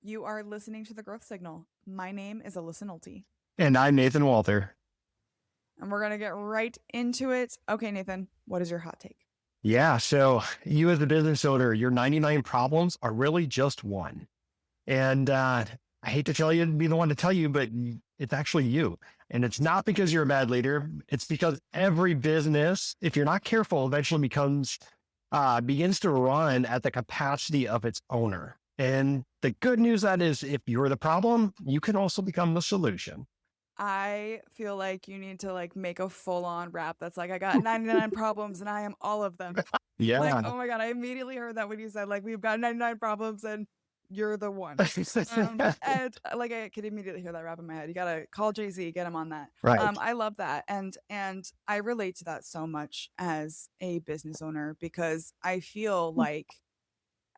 You are listening to The Growth Signal. My name is Alyssa Nolte, And I'm Nathan Wolter. and we're going to get right into it. Okay, Nathan, what is your hot take? Yeah. So you as a business owner, your 99 problems are really just one. And I hate to tell you, be the one to tell you, but it's actually you. And it's not because you're a bad leader. It's because every business, if you're not careful, eventually begins to run at the capacity of its owner. And the good news that is, if you're the problem, you can also become the solution. I feel like you need to make a full-on rap that's like, I got 99 problems and I am all of them. Like, Yeah. oh my God, I immediately heard that when you said, like, we've got 99 problems and you're the one. And like, I could immediately hear that rap in my head. You gotta call Jay-Z, get him on that. Right. I love that. And I relate to that so much as a business owner because I feel like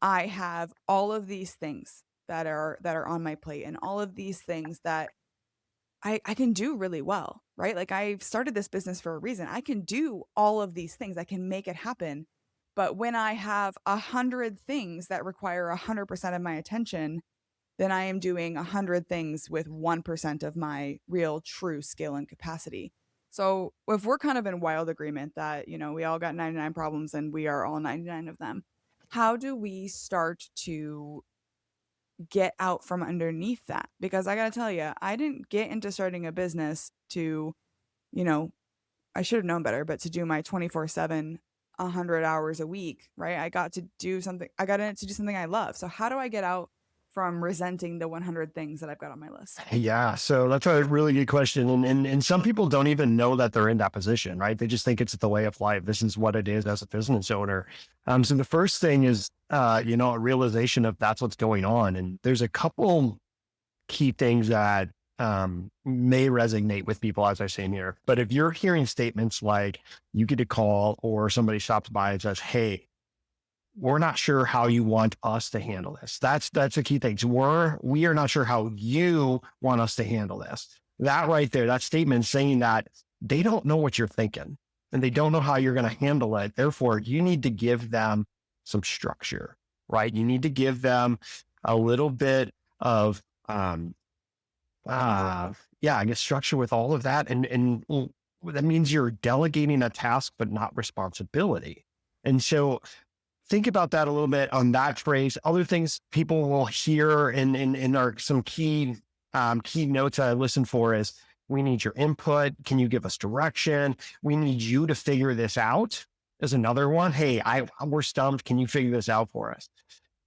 I have all of these things that are on my plate and all of these things that I can do really well, right? Like I've started this business for a reason. I can do all of these things. I can make it happen. But when I have 100 things that require 100% of my attention, then I am doing 100 things with 1% of my real true skill and capacity. So if we're kind of in wild agreement that, we all got 99 problems and we are all 99 of them, how do we start to get out from underneath that? Because I got to tell you, I didn't get into starting a business to, you know, I should have known better, but to do my 24/7 100 hours a week, right? I got in it to do something I love. So how do I get out from resenting the 100 things that I've got on my list? Yeah, so that's a really good question. And some people don't even know that they're in that position, right? They just think it's the way of life. This is what it is as a business owner. So the first thing is, a realization of that's what's going on. And there's a couple key things that may resonate with people as I say in here. But if you're hearing statements like you get a call or somebody stops by and says, "Hey, we're not sure how you want us to handle this." That's a key thing. So we are not sure how you want us to handle this. That right there, that statement saying that they don't know what you're thinking and they don't know how you're going to handle it. Therefore, you need to give them some structure, right? You need to give them a little bit of I guess structure with all of that. And that means you're delegating a task, but not responsibility. And so think about that a little bit on that phrase. Other things people will hear in our some key notes I listen for is we need your input. Can you give us direction? We need you to figure this out. Is another one. Hey, we're stumped. Can you figure this out for us?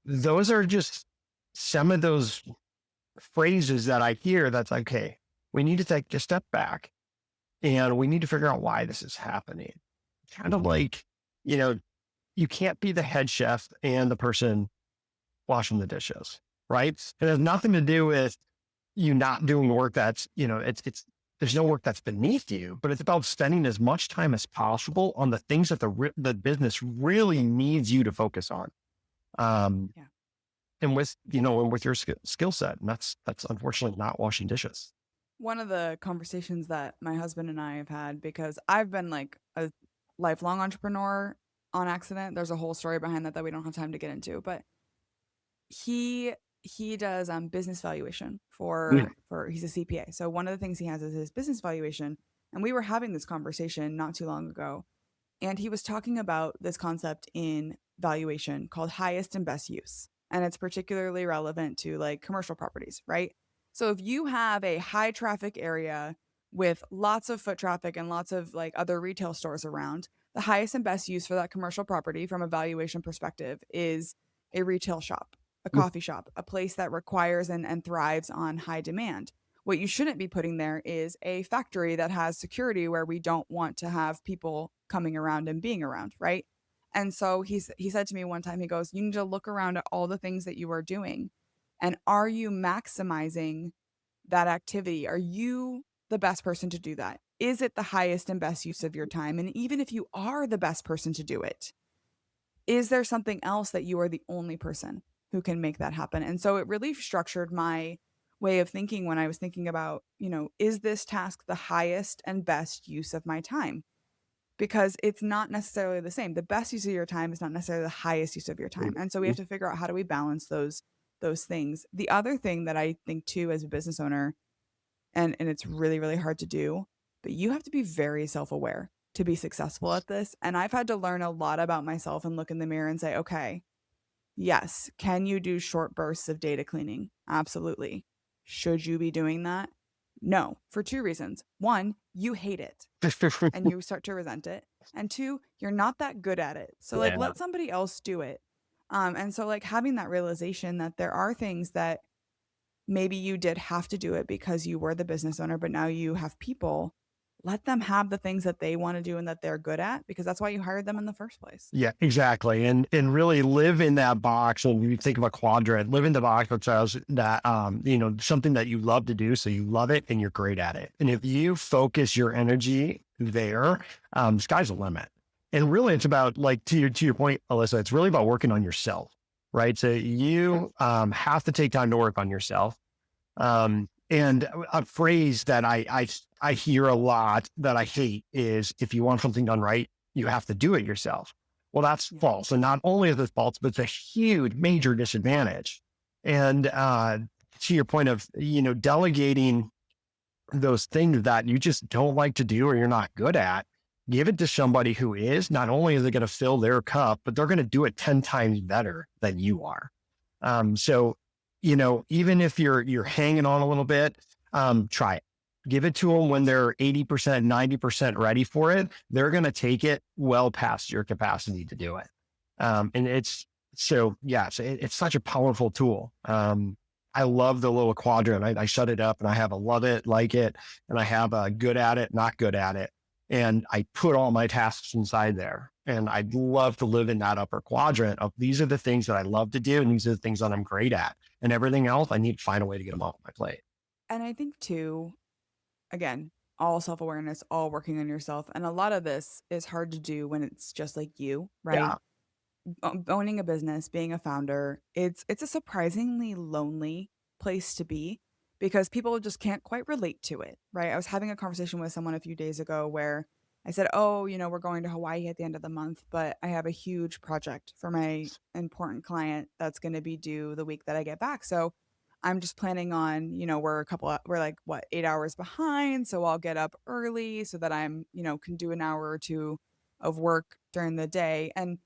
Those are just some of those phrases that I hear. That's like, okay, we need to take a step back and we need to figure out why this is happening. Kind of like, you know, you can't be the head chef and the person washing the dishes, right? It has nothing to do with you not doing work that's, there's no work that's beneath you, but it's about spending as much time as possible on the things that the business really needs you to focus on. Um, Yeah. and with your skill set, and that's unfortunately not washing dishes. One of the conversations that my husband and I have had, because I've been like a lifelong entrepreneur on accident. There's a whole story behind that we don't have time to get into, but he he does business valuation Mm. for he's a CPA. So one of the things he has is his business valuation, and we were having this conversation not too long ago, and he was talking about this concept in valuation called highest and best use. And it's particularly relevant to like commercial properties, right? So if you have a high traffic area with lots of foot traffic and lots of like other retail stores around, the highest and best use for that commercial property from a valuation perspective is a retail shop, a coffee shop, a place that requires and thrives on high demand. What you shouldn't be putting there is a factory that has security where we don't want to have people coming around and being around, right? And so he said to me one time, he goes, "You need to look around at all the things that you are doing, and are you maximizing that activity? Are you the best person to do that? Is it the highest and best use of your time? And even if you are the best person to do it, is there something else that you are the only person who can make that happen?" And so it really structured my way of thinking when I was thinking about, is this task the highest and best use of my time? Because it's not necessarily the same. The best use of your time is not necessarily the highest use of your time. And so we have to figure out, how do we balance those those things. The other thing that I think too as a business owner, and it's really, really hard to do, but you have to be very self-aware to be successful at this. And I've had to learn a lot about myself and look in the mirror and say, okay, yes, can you do short bursts of data cleaning? Absolutely. Should you be doing that? No, for two reasons. One, you hate it and you start to resent it. And two, you're not that good at it. So like Yeah. let somebody else do it. And so like having that realization that there are things that maybe you did have to do it because you were the business owner, but now you have people. Let them have the things that they want to do and that they're good at, because that's why you hired them in the first place. Yeah, exactly. And really live in that box. When you think of a quadrant, live in the box that says that, something that you love to do. So you love it and you're great at it. And if you focus your energy there, sky's the limit. And really it's about, like, to your point, Alyssa, it's really about working on yourself, right? So you, have to take time to work on yourself. And a phrase that I hear a lot that I hate is, if you want something done right, you have to do it yourself. Well, that's Yeah. false. And not only is it false, but it's a huge major disadvantage. And to your point of, delegating those things that you just don't like to do or you're not good at, give it to somebody who is. Not only is it going to fill their cup, but they're going to do it 10 times better than you are. So, even if you're hanging on a little bit, try it. Give it to them when they're 80%, 90% ready for it. They're going to take it well past your capacity to do it. And it's such a powerful tool. I love the little quadrant. I shut it up and I have a love it, like it, and I have a good at it, not good at it. And I put all my tasks inside there. And I'd love to live in that upper quadrant of, these are the things that I love to do. And these are the things that I'm great at. And everything else, I need to find a way to get them off my plate. And I think too, again, all self-awareness, all working on yourself. And a lot of this is hard to do when it's just like you, right? Yeah. Owning a business, being a founder, it's a surprisingly lonely place to be, because people just can't quite relate to it, right? I was having a conversation with someone a few days ago where I said, "Oh, we're going to Hawaii at the end of the month, but I have a huge project for my important client that's going to be due the week that I get back. So I'm just planning on, we're like what, 8 hours behind, so I'll get up early so that I'm, can do an hour or two of work during the day." And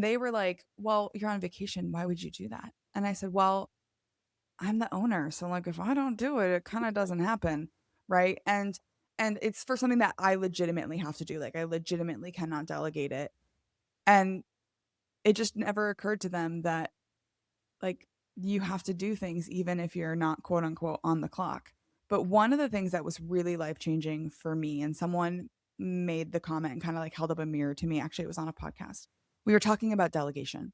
they were like, "Well, you're on vacation. Why would you do that?" And I said, "Well, I'm the owner. So like if I don't do it, it kind of doesn't happen." Right. And it's for something that I legitimately have to do. Like I legitimately cannot delegate it. And it just never occurred to them that like you have to do things even if you're not quote unquote on the clock. But one of the things that was really life changing for me, and someone made the comment and kind of like held up a mirror to me. Actually, it was on a podcast. We were talking about delegation.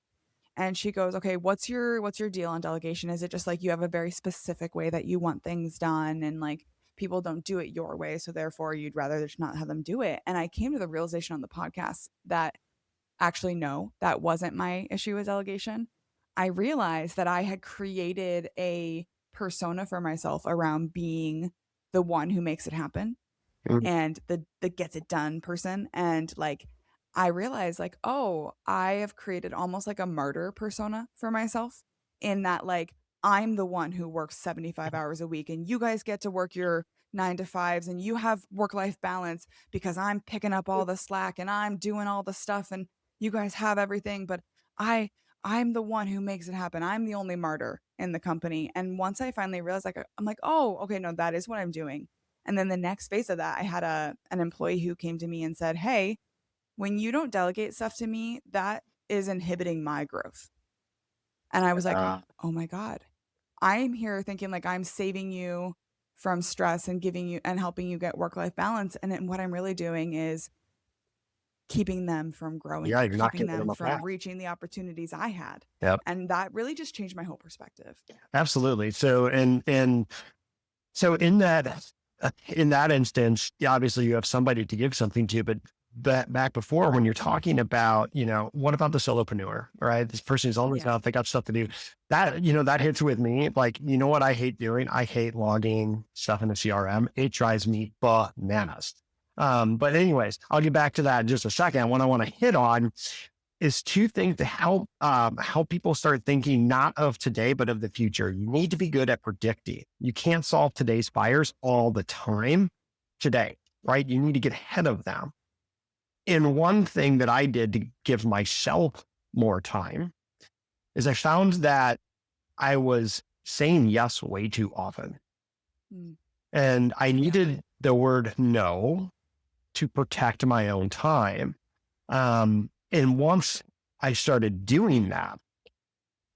And she goes, "Okay, what's your deal on delegation? Is it just like you have a very specific way that you want things done and like people don't do it your way, so therefore you'd rather just not have them do it?" And I came to the realization on the podcast that actually no, that wasn't my issue with delegation. I realized that I had created a persona for myself around being the one who makes it happen Mm. and the gets it done person. And like I realized like, oh, I have created almost like a martyr persona for myself, in that like I'm the one who works 75 hours a week and you guys get to work your 9 to 5s and you have work-life balance because I'm picking up all the slack and I'm doing all the stuff and you guys have everything, but I I'm the one who makes it happen. I'm the only martyr in the company. And once I finally realized, like, I'm like, oh, okay, no, that is what I'm doing. And then the next phase of that, I had an employee who came to me and said, "Hey, when you don't delegate stuff to me, that is inhibiting my growth." And I was like, Uh, "Oh my God. I'm here thinking like I'm saving you from stress and giving you and helping you get work-life balance. And then what I'm really doing is keeping them from yeah, growing, you're not keeping giving them them a from path. reaching the opportunities I had." Yep. And that really just changed my whole perspective. Absolutely. So, and so in that instance, yeah, obviously you have somebody to give something to, but back before, when you're talking about, what about the solopreneur, right? This person who's always Yeah. out, they got stuff to do. That hits with me. Like, what I hate doing? I hate logging stuff in the CRM. It drives me bananas. But anyways, I'll get back to that in just a second. What I want to hit on is two things to help people start thinking not of today, but of the future. You need to be good at predicting. You can't solve today's fires all the time today, right? You need to get ahead of them. And one thing that I did to give myself more time is I found that I was saying yes way too often. Mm. And I Yeah. needed the word no to protect my own time. And once I started doing that,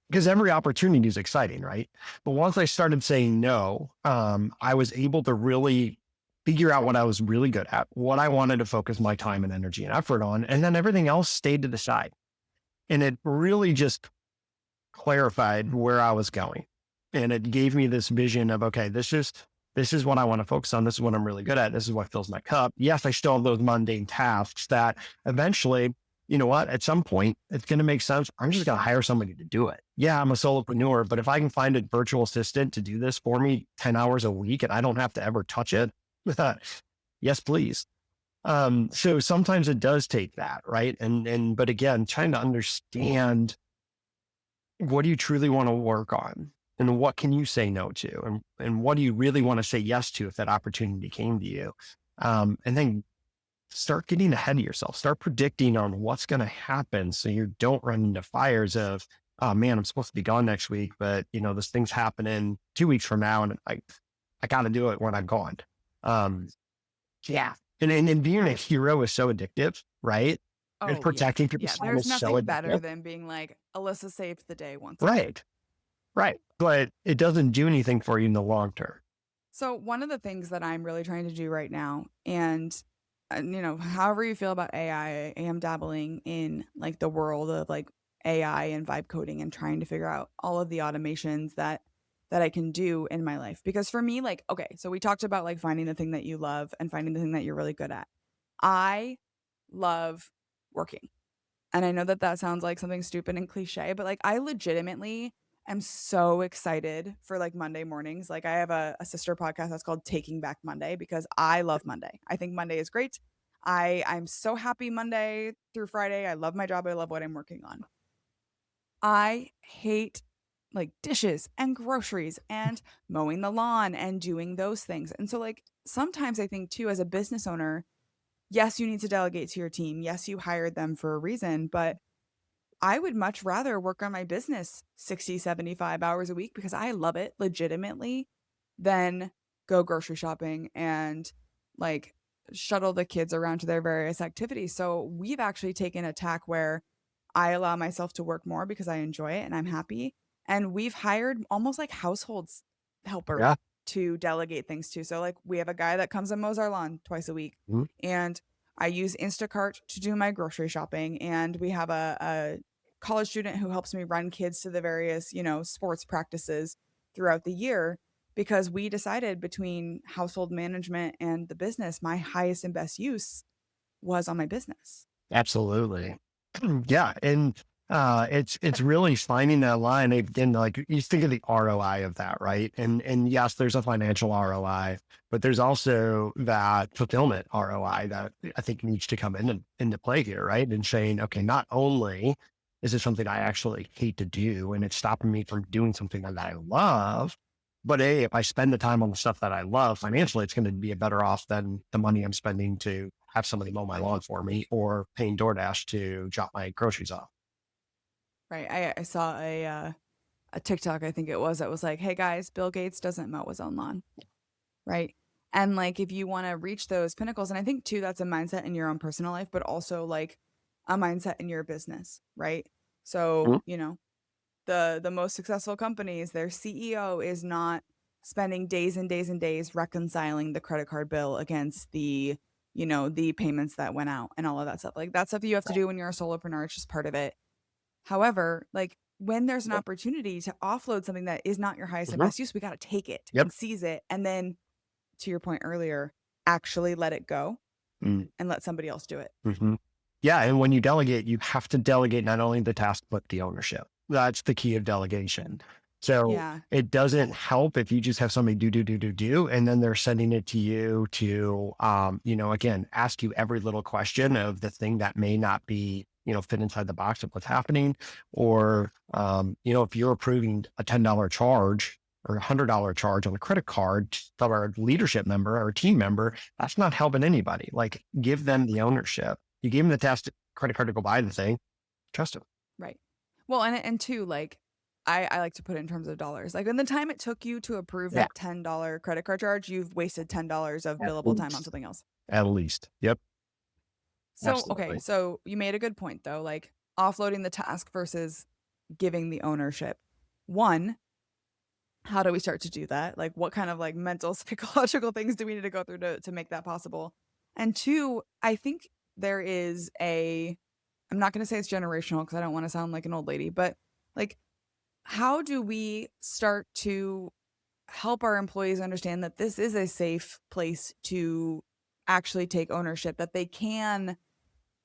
because every opportunity is exciting, right? But once I started saying no, I was able to really figure out what I was really good at, what I wanted to focus my time and energy and effort on, and then everything else stayed to the side. And it really just clarified where I was going. And it gave me this vision of, okay, this is what I want to focus on. This is what I'm really good at. This is what fills my cup. Yes, I still have those mundane tasks that eventually, you know what, at some point, it's going to make sense. I'm just going to hire somebody to do it. Yeah, I'm a solopreneur, but if I can find a virtual assistant to do this for me 10 hours a week and I don't have to ever touch it, yes, please. So sometimes it does take that, right? But again, trying to understand, what do you truly want to work on? And what can you say no to? And what do you really want to say yes to if that opportunity came to you? And then start getting ahead of yourself, start predicting on what's going to happen so you don't run into fires of, oh man, I'm supposed to be gone next week, but this thing's happening 2 weeks from now and I got to do it when I'm gone. Yeah. And being a hero is so addictive, right? And Oh, yeah. protecting people's Yeah. time There's is so nothing better addictive. than being like, Alyssa saved the day once again. Right. Right. But it doesn't do anything for you in the long term. So, one of the things that I'm really trying to do right now, and however you feel about AI, I am dabbling in like the world of like AI and vibe coding and trying to figure out all of the automations that I can do in my life. Because for me, like, okay, so we talked about like finding the thing that you love and finding the thing that you're really good at. I love working. And I know that that sounds like something stupid and cliche, but like I legitimately am so excited for like Monday mornings. Like I have a sister podcast that's called Taking Back Monday because I love Monday. I think Monday is great. I'm so happy Monday through Friday. I love my job. I love what I'm working on. I hate like dishes and groceries and mowing the lawn and doing those things. And so like sometimes I think too as a business owner, yes, you need to delegate to your team. Yes, you hired them for a reason, but I would much rather work on my business 60, 75 hours a week because I love it legitimately than go grocery shopping and like shuttle the kids around to their various activities. So we've actually taken a tack where I allow myself to work more because I enjoy it and I'm happy. And we've hired almost like households helper Yeah. to delegate things to. So like we have a guy that comes and mows our lawn twice a week. Mhm. And I use Instacart to do my grocery shopping. And we have a college student who helps me run kids to the various, sports practices throughout the year because we decided between household management and the business, my highest and best use was on my business. Absolutely. Yeah. And it's really finding that line again, like you think of the ROI of that, right? And yes, there's a financial ROI, but there's also that fulfillment ROI that I think needs to come into play here, right? And saying, okay, not only is it something I actually hate to do and it's stopping me from doing something that I love, but hey, if I spend the time on the stuff that I love financially, it's going to be better off than the money I'm spending to have somebody mow my lawn for me or paying DoorDash to drop my groceries off. Right. I saw a TikTok, I think it was, that was like, hey guys, Bill Gates doesn't mow his own lawn. Right. And like if you want to reach those pinnacles, and I think too that's a mindset in your own personal life, but also like a mindset in your business, right? So, Mhm. the most successful companies, their CEO is not spending days and days and days reconciling the credit card bill against the payments that went out and all of that stuff. Like that stuff you have to do when you're a solopreneur, it's just part of it. However, like when there's an opportunity to offload something that is not your highest and Mhm. best use, we got to take it Yep. and seize it. And then to your point earlier, actually let it go and let somebody else do it. Mm-hmm. Yeah. And when you delegate, you have to delegate not only the task, but the ownership. That's the key of delegation. So Yeah. it doesn't help if you just have somebody do, and then they're sending it to you to, again, ask you every little question of the thing that may not be fit inside the box of what's happening. Or, if you're approving a $10 charge or $100 charge on a credit card to our leadership member or team member, that's not helping anybody. Like, give them the ownership. You gave them the test credit card to go buy the thing. Trust them. Right. Well, and two, like I like to put it in terms of dollars. Like in the time it took you to approve Yeah. that $10 credit card charge, you've wasted $10 of At billable time on least. something else. At least. Yep. So, okay, Absolutely. so you made a good point though, like offloading the task versus giving the ownership. One, how do we start to do that? Like what kind of like mental psychological things do we need to go through to make that possible? And two, I think there is I'm not going to say it's generational because I don't want to sound like an old lady, but like how do we start to help our employees understand that this is a safe place to actually take ownership, that they can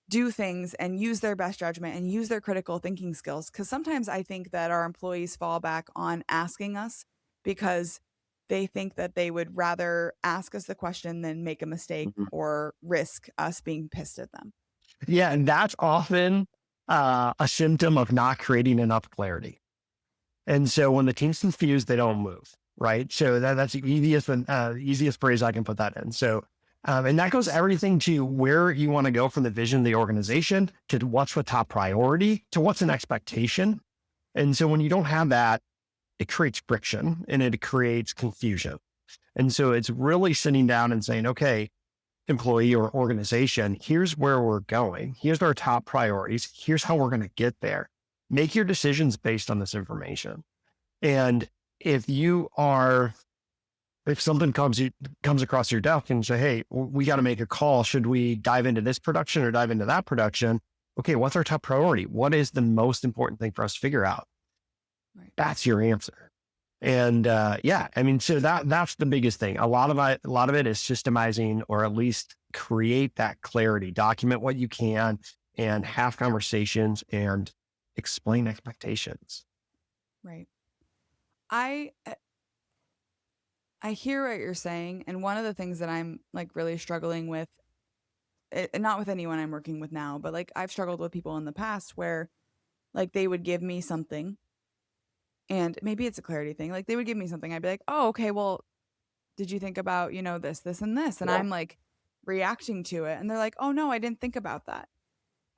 do things and use their best judgment and use their critical thinking skills? Because sometimes I think that our employees fall back on asking us because they think that they would rather ask us the question than make a mistake Mhm. or risk us being pissed at them. Yeah. And that's often a symptom of not creating enough clarity. And so when the team's confused, they don't move, right? So that's the easiest phrase I can put that in. So, and that goes everything to where you want to go from the vision of the organization to what's the top priority to what's an expectation. And so when you don't have that, it creates friction and it creates confusion. And so it's really sitting down and saying, okay, employee or organization, here's where we're going. Here's our top priorities. Here's how we're going to get there. Make your decisions based on this information. And if something comes across your desk and say, hey, we got to make a call. Should we dive into this production or dive into that production? Okay, what's our top priority? What is the most important thing for us to figure out? Right. That's your answer. And so that's the biggest thing. A lot of it is systemizing, or at least create that clarity, document what you can, and have conversations and explain expectations. Right. I I hear what you're saying, and one of the things that I'm like really struggling with, not with anyone I'm working with now, but like I've struggled with people in the past where like they would give me something, and maybe it's a clarity thing. Like they would give me something, I'd be like, "Oh, okay, well, did you think about, this, this, and this?" And Yeah. I'm like reacting to it, and they're like, "Oh no, I didn't think about that."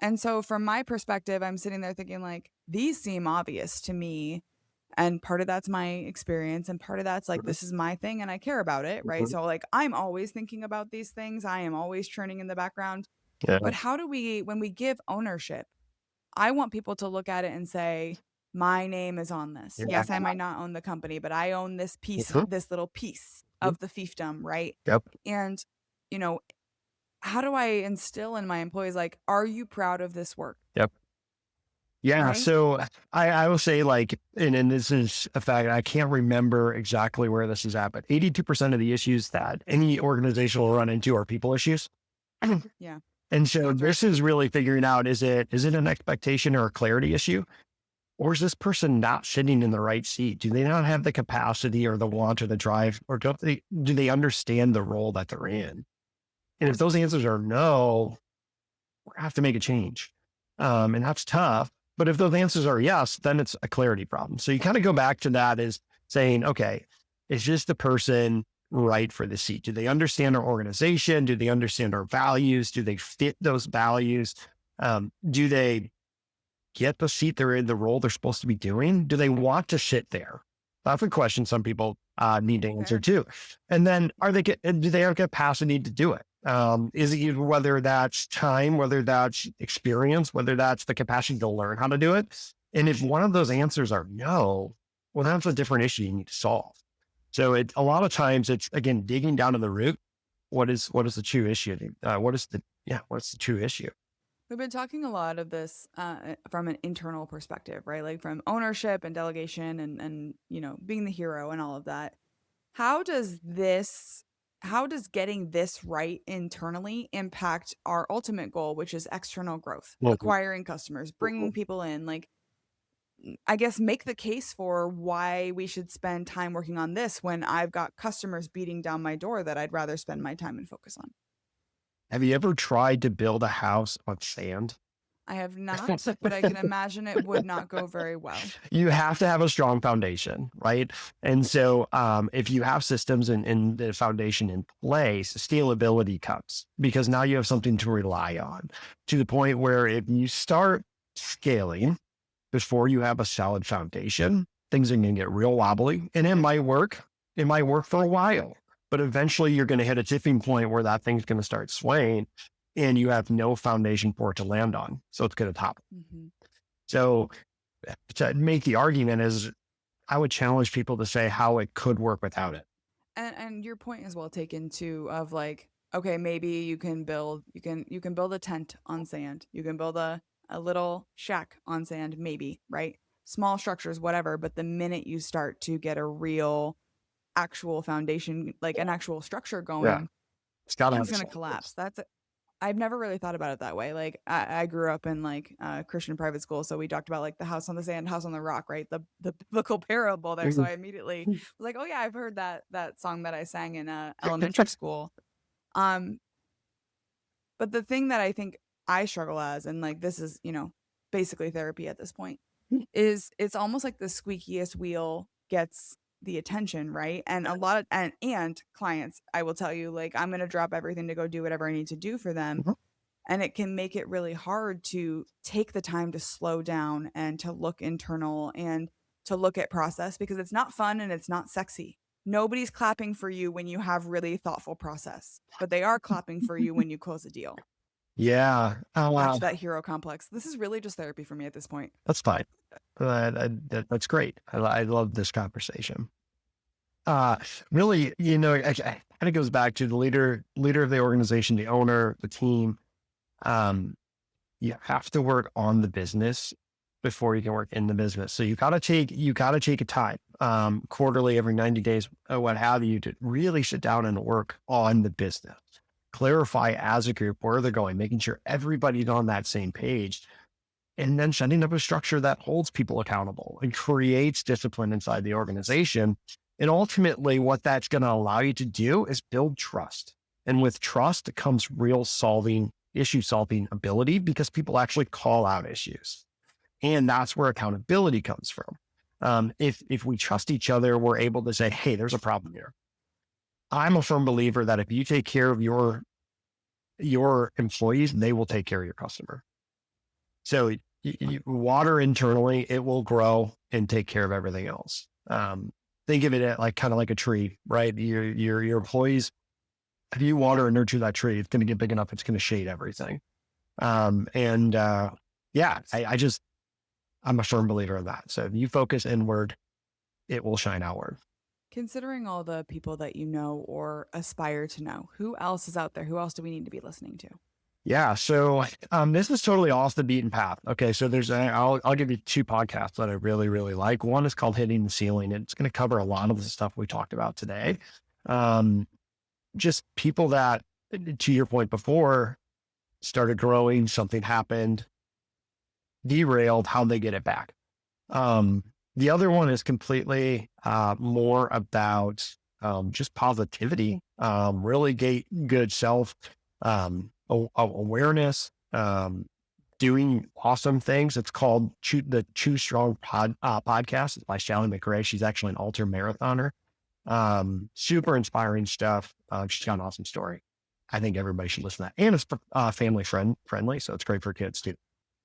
And so from my perspective, I'm sitting there thinking like these seem obvious to me. And part of that's my experience, and part of that's like, Mhm. this is my thing and I care about it, right? Mhm. So like I'm always thinking about these things. I am always churning in the background. Yeah. But how do we, when we give ownership, I want people to look at it and say, my name is on this. Yeah. Yes, I might not own the company, but I own this piece, Mhm. this little piece Mhm. of the fiefdom, right? Yep. And, you know, how do I instill in my employees, like, are you proud of this work? Yep. Yeah. Right? So I will say, like, and this is a fact, I can't remember exactly where this is at, but 82% of the issues that any organization will run into are people issues. Yeah. And so Sounds right. this is really figuring out, is it an expectation or a clarity issue? Or is this person not sitting in the right seat? Do they not have the capacity or the want or the drive, or do they understand the role that they're in? And if those answers are no, we have to make a change. And that's tough. But if those answers are yes, then it's a clarity problem. So you kind of go back to that as saying, okay, is this the person right for the seat? Do they understand our organization? Do they understand our values? Do they fit those values? Do they get the seat they're in, the role they're supposed to be doing? Do they want to sit there? That's a question some people need to answer Fair. too. And then do they have capacity to do it? Is it whether that's time, whether that's experience, whether that's the capacity to learn how to do it? And if one of those answers are no, well, that's a different issue you need to solve. So a lot of times it's, again, digging down to the root. What is the true issue? What's the true issue? We've been talking a lot of this from an internal perspective, right? Like from ownership and delegation and being the hero and all of that. How does getting this right internally impact our ultimate goal, which is external growth, Mhm. acquiring customers, bringing people in? Like, I guess make the case for why we should spend time working on this when I've got customers beating down my door that I'd rather spend my time and focus on. Have you ever tried to build a house on sand? I have not, but I can imagine it would not go very well. You have to have a strong foundation, right? And so if you have systems and the foundation in place, scalability comes because now you have something to rely on to the point where if you start scaling before you have a solid foundation, things are going to get real wobbly and it might work. It might work for a while, but eventually you're going to hit a tipping point where that thing's going to start swaying and you have no foundation for it to land on. So it's going to topple. Mm-hmm. So to make the argument is I would challenge people to say how it could work without it. And your point is well taken too, of like, okay, maybe you can build a tent on sand. You can build a little shack on sand, maybe, right? Small structures, whatever. But the minute you start to get a real actual foundation, like an actual structure Yeah. going, It's got to have things gonna collapse. I've never really thought about it that way. Like I grew up in like Christian private school, so we talked about like the house on the sand, house on the rock, right? The biblical parable there. So I immediately was like, oh yeah, I've heard that song that I sang in elementary school. But the thing that I think I struggle as, and like this is basically therapy at this point, is it's almost like the squeakiest wheel gets the attention, right? And a lot of and clients, I will tell you, like I'm gonna drop everything to go do whatever I need to do for them. Mhm. And it can make it really hard to take the time to slow down and to look internal and to look at process because it's not fun and it's not sexy. Nobody's clapping for you when you have really thoughtful process, but they are clapping for you when you close a deal. Yeah. Oh, Back wow. to that hero complex. This is really just therapy for me at this point. That's fine. That's great. I love this conversation. Really, it kind of goes back to the leader of the organization, the owner, the team. You have to work on the business before you can work in the business. So you gotta take a time, quarterly, every 90 days, what have you, to really sit down and work on the business. Clarify as a group where they're going, making sure everybody's on that same page, and then setting up a structure that holds people accountable and creates discipline inside the organization. And ultimately, what that's going to allow you to do is build trust. And with trust comes real issue solving ability because people actually call out issues. And that's where accountability comes from. If we trust each other, we're able to say, hey, there's a problem here. I'm a firm believer that if you take care of your employees, they will take care of your customer. So you water internally, it will grow and take care of everything else. Think of it like kind of like a tree, right? Your employees, if you water and nurture that tree, it's going to get big enough. It's going to shade everything. Yeah, I'm a firm believer in that. So if you focus inward, it will shine outward. Considering all the people that you know or aspire to know, who else is out there? Who else do we need to be listening to? Yeah. So this is totally off the beaten path. Okay. So I'll give you two podcasts that I really, really like. One is called Hitting the Ceiling. It's going to cover a lot of the stuff we talked about today. Just people that, to your point before, started growing, something happened, derailed, how they get it back. The other one is completely more about just positivity, really good self awareness, doing awesome things. It's called the Choose Strong podcast. It's by Sally McRae. She's actually an ultra marathoner. Super inspiring stuff. She's got an awesome story. I think everybody should listen to that. And it's family friendly, so it's great for kids too.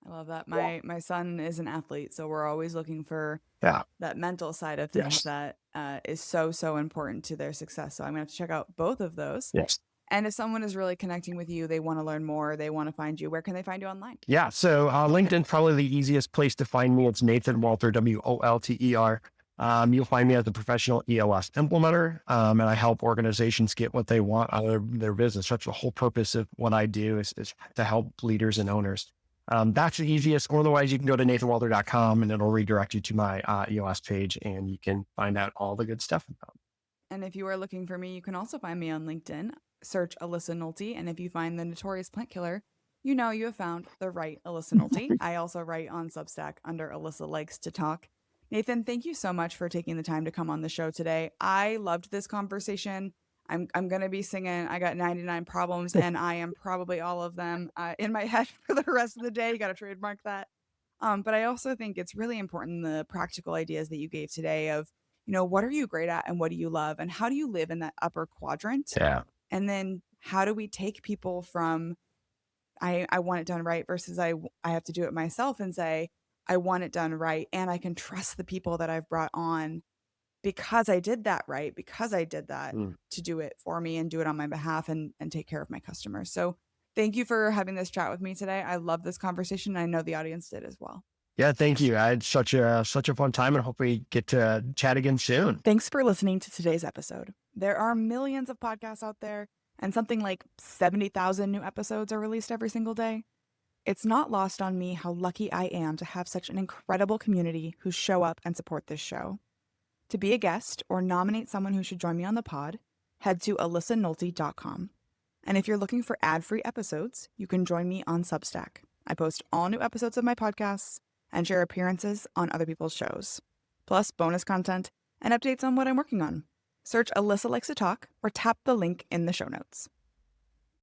I love that. My son is an athlete, so we're always looking for Yeah. that mental side of things that is so important to their success. So I'm gonna have to check out both of those. Yes. And if someone is really connecting with you, they want to learn more, they want to find you, where can they find you online? Yeah. So LinkedIn, probably the easiest place to find me. It's Nathan Wolter, Wolter. You'll find me as a professional EOS implementer, and I help organizations get what they want out of their business. That's the whole purpose of what I do is to help leaders and owners. That's the easiest. Or otherwise, you can go to nathanwalter.com and it'll redirect you to my EOS page and you can find out all the good stuff about it. And if you are looking for me, you can also find me on LinkedIn. Search Alyssa Nolte. And if you find the notorious plant killer, you know you have found the right Alyssa Nolte. I also write on Substack under Alyssa Likes to Talk. Nathan, thank you so much for taking the time to come on the show today. I loved this conversation. I'm going to be singing I Got 99 Problems, and I am probably all of them in my head for the rest of the day. You got to trademark that. But I also think it's really important the practical ideas that you gave today of, what are you great at and what do you love? And how do you live in that upper quadrant? Yeah. And then how do we take people from I want it done right versus I have to do it myself and say, I want it done right. And I can trust the people that I've brought on because I did that right, because I did that Mm. to do it for me and do it on my behalf and take care of my customers. So thank you for having this chat with me today. I love this conversation. I know the audience did as well. Yeah, thank you. I had such a fun time, and hope we get to chat again soon. Thanks for listening to today's episode. There are millions of podcasts out there, and something like 70,000 new episodes are released every single day. It's not lost on me how lucky I am to have such an incredible community who show up and support this show. To be a guest or nominate someone who should join me on the pod, head to alyssanolte.com. And if you're looking for ad-free episodes, you can join me on Substack. I post all new episodes of my podcasts and share appearances on other people's shows, plus bonus content and updates on what I'm working on. Search Alyssa Likes to Talk or tap the link in the show notes.